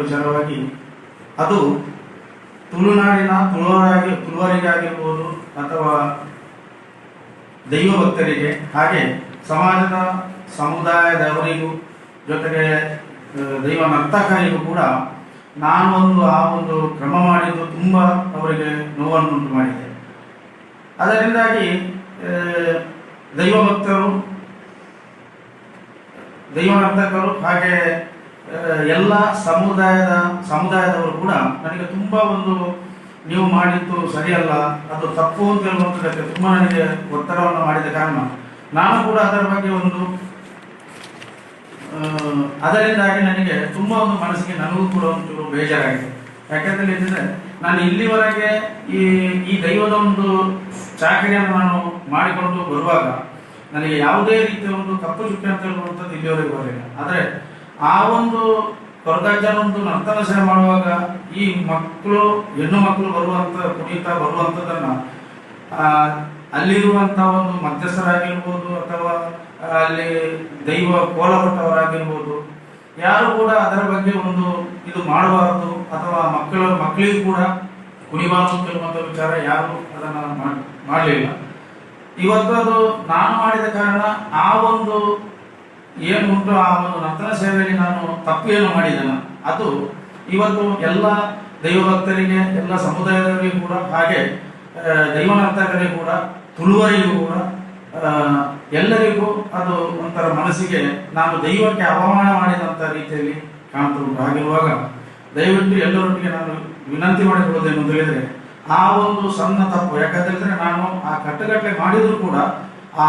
ವಿಚಾರವಾಗಿ ಅದು ತುಳುನಾಡಿನ ತುಳುವರಿಗಾಗಿರ್ಬೋದು ಅಥವಾ ದೈವ ಭಕ್ತರಿಗೆ ಹಾಗೆ ಸಮಾಜದ ಸಮುದಾಯದವರಿಗೂ ಜೊತೆಗೆ ದೈವ ನರ್ತಕರಿಗೂ ಕೂಡ ನಾನೊಂದು ಆ ಒಂದು ಕ್ರಮ ಮಾಡಿದ್ದು ತುಂಬ ಅವರಿಗೆ ನೋವನ್ನುಂಟು ಮಾಡಿದೆ. ಅದರಿಂದಾಗಿ ದೈವ ಭಕ್ತರು, ದೈವ ನರ್ತಕರು ಹಾಗೆ ಎಲ್ಲ ಸಮುದಾಯದವರು ಕೂಡ ನನಗೆ ತುಂಬ ಒಂದು ನೀವು ಮಾಡಿದ್ದು ಸರಿಯಲ್ಲ, ಅದು ತಪ್ಪು ಅಂತ ಹೇಳುವಂಥದ್ದಕ್ಕೆ ತುಂಬ ನನಗೆ ಒತ್ತಡವನ್ನು ಮಾಡಿದ ಕಾರಣ ನಾನು ಕೂಡ ಅದರ ಬಗ್ಗೆ ಒಂದು ಅದರಿಂದಾಗಿ ನನಗೆ ತುಂಬ ಒಂದು ಮನಸ್ಸಿಗೆ ನನಗೂ ಕೂಡ ಒಂಚೂರು ಬೇಜಾರಾಗಿದೆ. ಯಾಕೆಂತ ಹೇಳಿದ್ರೆ ನಾನು ಇಲ್ಲಿವರೆಗೆ ಈ ದೈವದ ಒಂದು ಚಾಕರಿಯನ್ನು ನಾನು ಮಾಡಿಕೊಂಡು ಬರುವಾಗ ನನಗೆ ಯಾವುದೇ ರೀತಿಯ ಒಂದು ಕಪ್ಪು ಚುಕ್ಕೆ ಅಂತ ಹೇಳುವಂಥದ್ದು ಇಲ್ಲಿವರೆಗೆ ಬರಲಿಲ್ಲ. ಆದರೆ ಆ ಒಂದು ಕೊರಗಜ್ಜನ ಒಂದು ನರ್ತನ ಸೇವೆ ಮಾಡುವಾಗ ಈ ಮಕ್ಕಳು, ಹೆಣ್ಣು ಮಕ್ಕಳು ಕುಣಿತಾ ಬರುವಂಥದ್ದನ್ನ ಅಲ್ಲಿರುವಂಥ ಒಂದು ಮಧ್ಯಸ್ಥರಾಗಿರ್ಬೋದು ಅಥವಾ ಅಲ್ಲಿ ದೈವ ಕೋಲ ಕೊಟ್ಟವರಾಗಿರ್ಬೋದು ಯಾರು ಕೂಡ ಅದರ ಬಗ್ಗೆ ಒಂದು ಇದು ಮಾಡಬಾರದು ಅಥವಾ ಮಕ್ಕಳಿಗೂ ಕೂಡ ಕುಣಿಬಾರದು ಅಂತ ಹೇಳುವಂಥ ವಿಚಾರ ಯಾರು ಅದನ್ನು ಮಾಡಲಿಲ್ಲ. ಇವತ್ತು ಅದು ನಾನು ಮಾಡಿದ ಕಾರಣ ಆ ಒಂದು ಏನು ಉಂಟು ಆ ಒಂದು ನರ್ತನ ಸೇವೆಯಲ್ಲಿ ನಾನು ತಪ್ಪು ಏನು ಮಾಡಿದ್ದೇನೆ ಅದು ಇವತ್ತು ಎಲ್ಲ ದೈವ ಭಕ್ತರಿಗೆ, ಎಲ್ಲ ಸಮುದಾಯದವರಿಗೂ ಕೂಡ ಹಾಗೆ ದೈವ ನರ್ತಕರಿಗೂ ಕೂಡ, ತುಳುವರಿಗೂ ಕೂಡ ಎಲ್ಲರಿಗೂ ಅದು ಒಂಥರ ಮನಸ್ಸಿಗೆ ನಾನು ದೈವಕ್ಕೆ ಅವಮಾನ ಮಾಡಿದಂಥ ರೀತಿಯಲ್ಲಿ ಕಾಣ್ತಾ ಉಂಟು. ಹಾಗಿರುವಾಗ ದಯವಿಟ್ಟು ಎಲ್ಲರೊಟ್ಟಿಗೆ ನಾನು ವಿನಂತಿ ಮಾಡಿಕೊಳ್ಳೋದೇನು ಅಂತ ಹೇಳಿದ್ರೆ ಆ ಒಂದು ಸಣ್ಣ ತಪ್ಪು, ಯಾಕಂತೇಳಿದ್ರೆ ನಾನು ಆ ಕಟ್ಟುಗಟ್ಟಲೆ ಮಾಡಿದ್ರು ಕೂಡ ಆ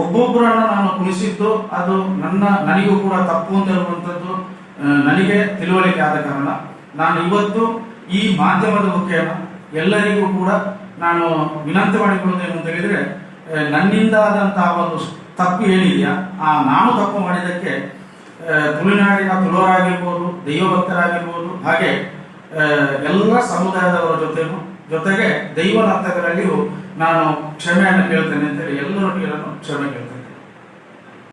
ಒಬ್ಬೊಬ್ಬರನ್ನು ನಾನು ಕುಣಿಸಿದ್ದು ಅದು ನನಗೂ ಕೂಡ ತಪ್ಪು ಅಂತ ಹೇಳುವಂಥದ್ದು ನನಗೆ ತಿಳುವಳಿಕೆ ಆದ ಕಾರಣ ನಾನು ಇವತ್ತು ಈ ಮಾಧ್ಯಮದ ಮುಖೇನ ಎಲ್ಲರಿಗೂ ಕೂಡ ನಾನು ವಿನಂತಿ ಮಾಡಿಕೊಳ್ಳೋದೇನು ಅಂತ ಹೇಳಿದ್ರೆ ನನ್ನಿಂದ ಆದಂತಹ ಒಂದು ತಪ್ಪು ಏನಿದೆಯಾ ನಾನು ತಪ್ಪು ಮಾಡಿದ್ದಕ್ಕೆ ತುಳುನಾಡಿನ ತುಳುವರಾಗಿರ್ಬೋದು, ದೈವ ಭಕ್ತರಾಗಿರ್ಬೋದು ಹಾಗೆ ಎಲ್ಲ ಸಮುದಾಯದವರ ಜೊತೆಗೆ ದೈವ ನರ್ತಕರಲ್ಲಿಯೂ ನಾನು ಕ್ಷಮೆಯನ್ನು ಕೇಳ್ತೇನೆ ಅಂತೇಳಿ ಎಲ್ಲರೊಟ್ಟಿಗೆ ನಾನು ಕ್ಷಮೆ ಕೇಳ್ತೇನೆ.